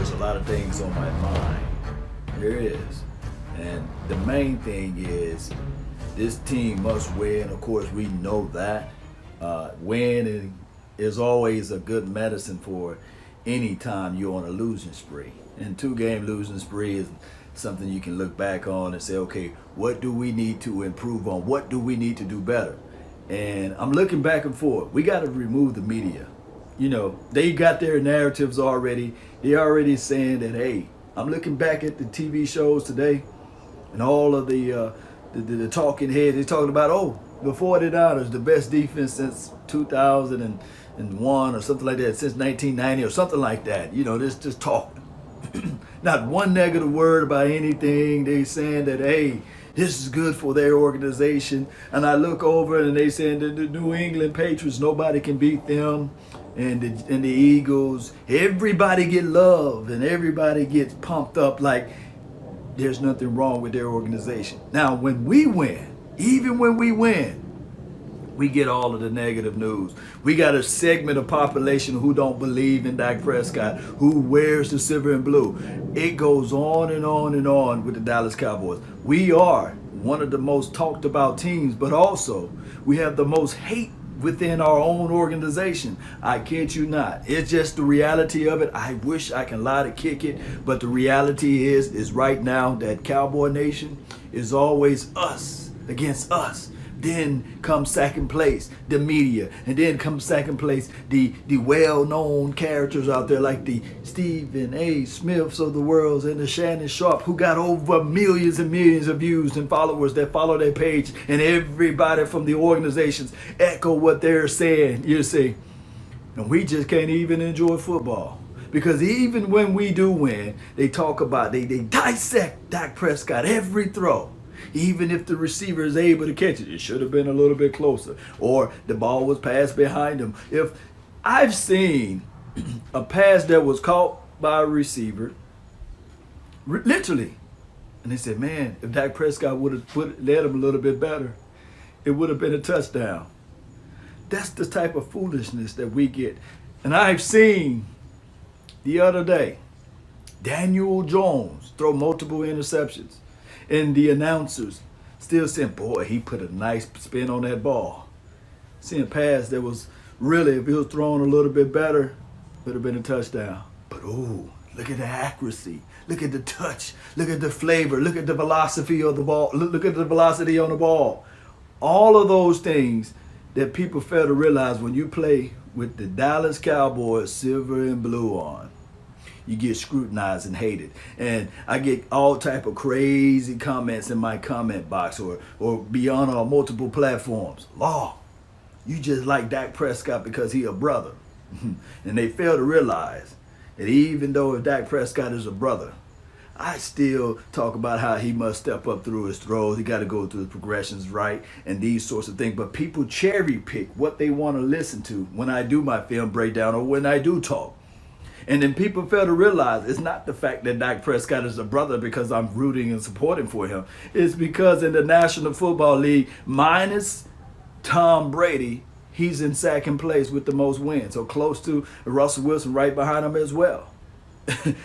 there's a lot of things on my mind. There is. And the main thing is this team must win. Of course, we know that. Winning is always a good medicine for any time you're on a losing spree. And 2-game losing spree is something you can look back on and say, okay, what do we need to improve on? What do we need to do better? And I'm looking back and forth. We got to remove the media. You know, they got their narratives already. They're already saying that, hey, I'm looking back at the TV shows today and all of the talking heads. They're talking about, oh, the 49ers, the best defense since 2001 or something like that, since 1990 or something like that. You know, this just talk. Not one negative word about anything. They saying that, hey, this is good for their organization. And I look over and they saying that the New England Patriots, nobody can beat them. And the Eagles, everybody get love and everybody gets pumped up like there's nothing wrong with their organization. Now, when we win, even when we win, we get all of the negative news. We got a segment of population who don't believe in Dak Prescott, who wears the silver and blue. It goes on and on and on with the Dallas Cowboys. We are one of the most talked about teams, but also we have the most hate within our own organization. I kid you not. It's just the reality of it. I wish I can lie to kick it, but the reality is right now that Cowboy Nation is always us against us. Then comes second place, the media, and then comes second place, the well-known characters out there like the Stephen A. Smiths of the world and the Shannon Sharp, who got over millions and millions of views and followers that follow their page, and everybody from the organizations echo what they're saying. You see, and we just can't even enjoy football. Because even when we do win, they talk about, they dissect Dak Prescott every throw. Even if the receiver is able to catch it, it should have been a little bit closer. Or the ball was passed behind him. If I've seen a pass that was caught by a receiver, literally, and they said, man, if Dak Prescott would have led him a little bit better, it would have been a touchdown. That's the type of foolishness that we get. And I've seen the other day, Daniel Jones throw multiple interceptions. And the announcers still saying, boy, he put a nice spin on that ball. Seeing a pass that was really, if it was thrown a little bit better, would have been a touchdown. But ooh, look at the accuracy. Look at the touch. Look at the flavor. Look at the velocity of the ball. Look at the velocity on the ball. All of those things that people fail to realize when you play with the Dallas Cowboys silver and blue on. You get scrutinized and hated. And I get all type of crazy comments in my comment box or beyond on multiple platforms. Law, you just like Dak Prescott because he a brother. And they fail to realize that even though if Dak Prescott is a brother, I still talk about how he must step up through his throws. He got to go through the progressions right and these sorts of things. But people cherry pick what they want to listen to when I do my film breakdown or when I do talk. And then people fail to realize it's not the fact that Dak Prescott is a brother because I'm rooting and supporting for him. It's because in the National Football League, minus Tom Brady, he's in second place with the most wins. So close to Russell Wilson right behind him as well.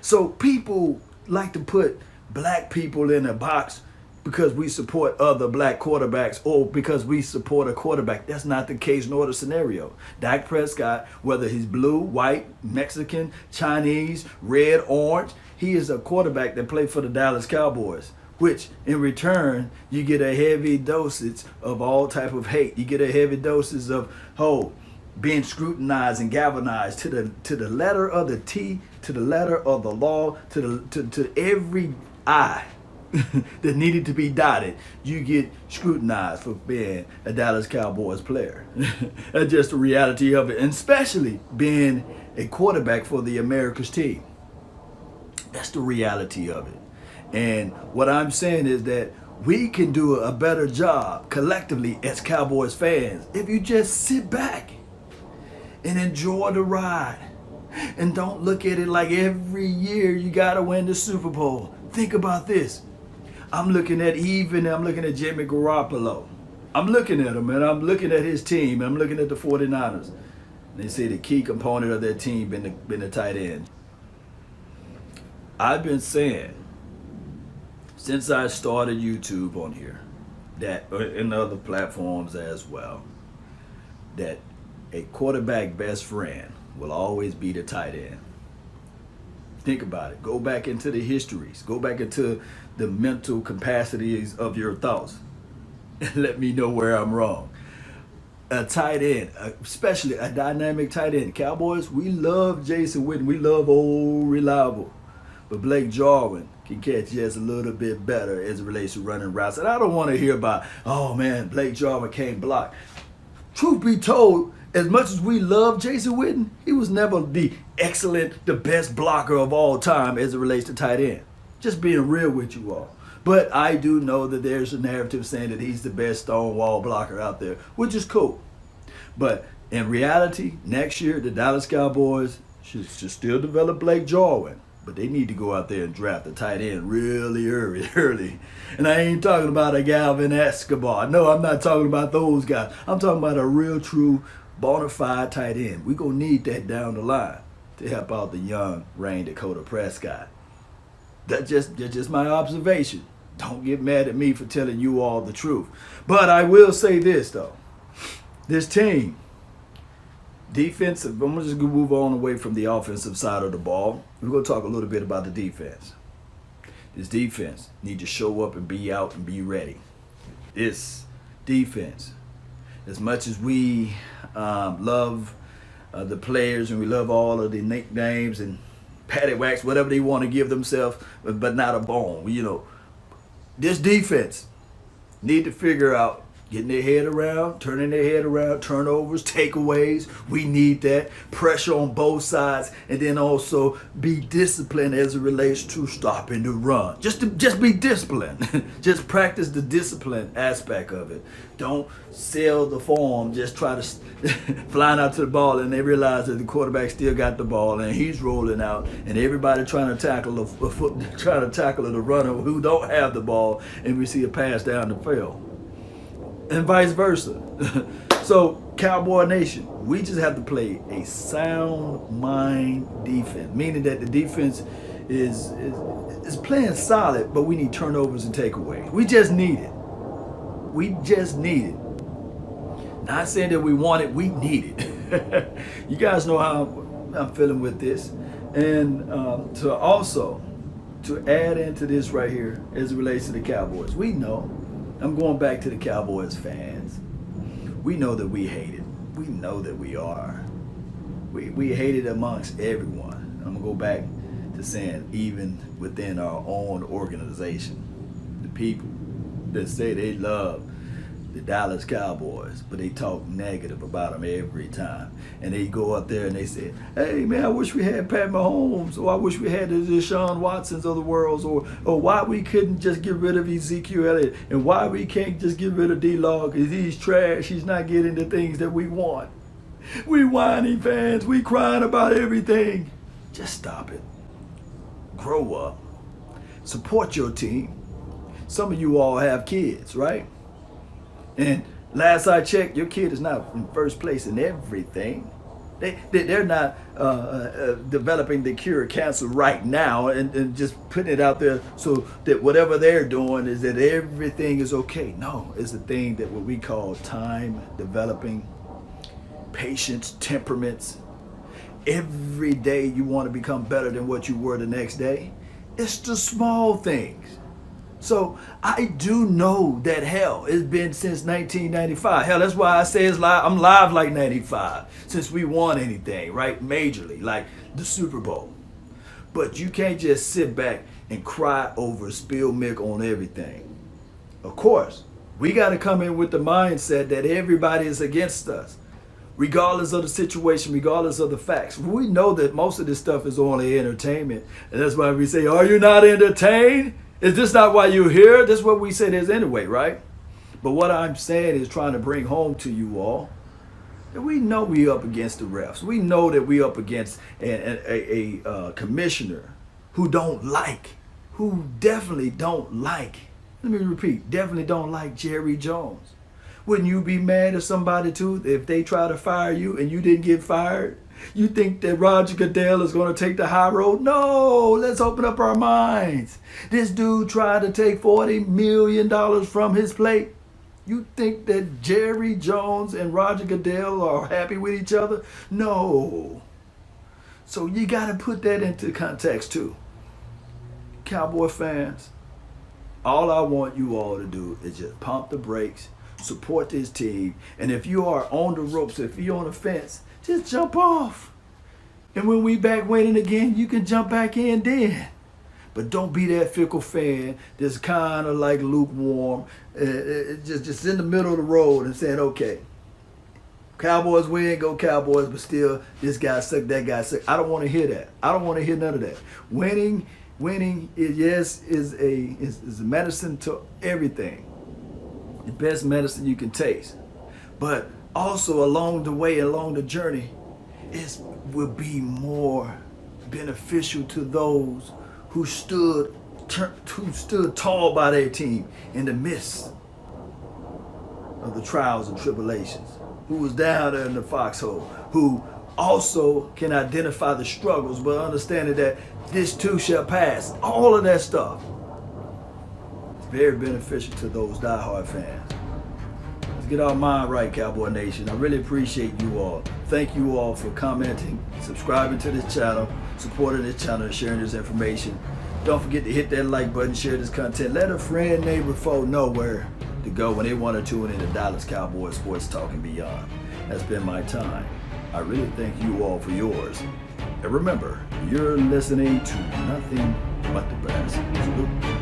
So people like to put black people in a box because we support other black quarterbacks or because we support a quarterback. That's not the case nor the scenario. Dak Prescott, whether he's blue, white, Mexican, Chinese, red, orange, he is a quarterback that played for the Dallas Cowboys, which in return, you get a heavy dosage of all type of hate. You get a heavy dosage of, being scrutinized and galvanized to the letter of the T, to the letter of the law, to every I. that needed to be dotted, you get scrutinized for being a Dallas Cowboys player. That's just the reality of it, and especially being a quarterback for the America's team. That's the reality of it. And what I'm saying is that we can do a better job collectively as Cowboys fans if you just sit back and enjoy the ride. And don't look at it like every year you got to win the Super Bowl. Think about this. I'm looking at Jimmy Garoppolo. I'm looking at him, and I'm looking at his team. I'm looking at the 49ers. They say the key component of their team been the tight end. I've been saying since I started YouTube on here, that and other platforms as well, that a quarterback best friend will always be the tight end. Think about it. Go back into the histories. Go back into the mental capacities of your thoughts. And let me know where I'm wrong. A tight end, especially a dynamic tight end. Cowboys, we love Jason Witten. We love old reliable. But Blake Jarwin can catch just a little bit better as it relates to running routes. And I don't want to hear about, oh man, Blake Jarwin can't block. Truth be told, as much as we love Jason Witten, he was never the excellent, the best blocker of all time as it relates to tight end. Just being real with you all. But I do know that there's a narrative saying that he's the best stonewall blocker out there, which is cool. But in reality, next year, the Dallas Cowboys should still develop Blake Jarwin. But they need to go out there and draft a tight end really early. And I ain't talking about a Galvin Escobar. No, I'm not talking about those guys. I'm talking about a real, true, bona fide tight end. We're going to need that down the line to help out the young Rain Dakota Prescott. That's just my observation. Don't get mad at me for telling you all the truth. But I will say this, though. This team, defensive, I'm just going to move on away from the offensive side of the ball. We're going to talk a little bit about the defense. This defense need to show up and be out and be ready. This defense, as much as we love the players and we love all of the nicknames and patty wax, whatever they want to give themselves, but not a bone. You know, this defense need to figure out getting their head around, turning their head around, turnovers, takeaways. We need that. Pressure on both sides, and then also be disciplined as it relates to stopping the run. Just be disciplined. Just practice the discipline aspect of it. Don't sell the form. Just try to flying out to the ball, and they realize that the quarterback still got the ball, and he's rolling out, and everybody trying to tackle the runner who don't have the ball, and we see a pass down the field. And vice versa. So, Cowboy Nation, we just have to play a sound mind defense, meaning that the defense is playing solid, but we need turnovers and takeaways. We just need it. We just need it. Not saying that we want it, we need it. You guys know how I'm feeling with this. And to add into this right here as it relates to the Cowboys, we know, I'm going back to the Cowboys fans. We know that we hate it. We know that we are. We hate it amongst everyone. I'm going to go back to saying even within our own organization, the people that say they love the Dallas Cowboys, but they talk negative about them every time. And they go up there and they say, hey man, I wish we had Pat Mahomes, or I wish we had the Deshaun Watsons of the world, or why we couldn't just get rid of Ezekiel Elliott, and why we can't just get rid of D-Law because he's trash, he's not getting the things that we want. We whiny fans, we crying about everything. Just stop it. Grow up. Support your team. Some of you all have kids, right? And last I checked, your kid is not in first place in everything. They're not developing the cure of cancer right now and just putting it out there so that whatever they're doing is that everything is okay. No, it's the thing that what we call time developing, patience, temperaments. Every day you want to become better than what you were the next day. It's the small things. So I do know that hell, it's been since 1995. Hell, that's why I say it's live. I'm live like 95 since we won anything, right? Majorly, like the Super Bowl. But you can't just sit back and cry over spilled milk on everything. Of course, we got to come in with the mindset that everybody is against us, regardless of the situation, regardless of the facts. We know that most of this stuff is only entertainment. And that's why we say, are you not entertained? Is this not why you're here? This is what we say it is anyway, right? But what I'm saying is trying to bring home to you all that we know we up against the refs. We know that we up against a commissioner who definitely don't like, let me repeat, definitely don't like Jerry Jones. Wouldn't you be mad at somebody too if they try to fire you and you didn't get fired? You think that Roger Goodell is going to take the high road? No, let's open up our minds. This dude tried to take $40 million from his plate. You think that Jerry Jones and Roger Goodell are happy with each other? No. So you got to put that into context too. Cowboy fans, all I want you all to do is just pump the brakes, support this team, and if you are on the ropes, if you're on the fence, just jump off. And when we back winning again, you can jump back in then. But don't be that fickle fan that's kind of like lukewarm, just in the middle of the road and saying, okay, Cowboys win, go Cowboys, but still this guy suck, that guy suck. I don't want to hear that. I don't want to hear none of that. Winning is a medicine to everything. The best medicine you can taste. But also along the way, along the journey, it will be more beneficial to those who stood tall by their team in the midst of the trials and tribulations, who was down there in the foxhole, who also can identify the struggles, but understanding that this too shall pass. All of that stuff is very beneficial to those diehard fans. Let's get our mind right, Cowboy Nation. I really appreciate you all. Thank you all for commenting, subscribing to this channel, supporting this channel, and sharing this information. Don't forget to hit that like button, share this content. Let a friend, neighbor, foe know where to go when they want to tune in to Dallas Cowboys Sports Talk and beyond. That's been my time. I really thank you all for yours. And remember, you're listening to nothing but the best. Salute.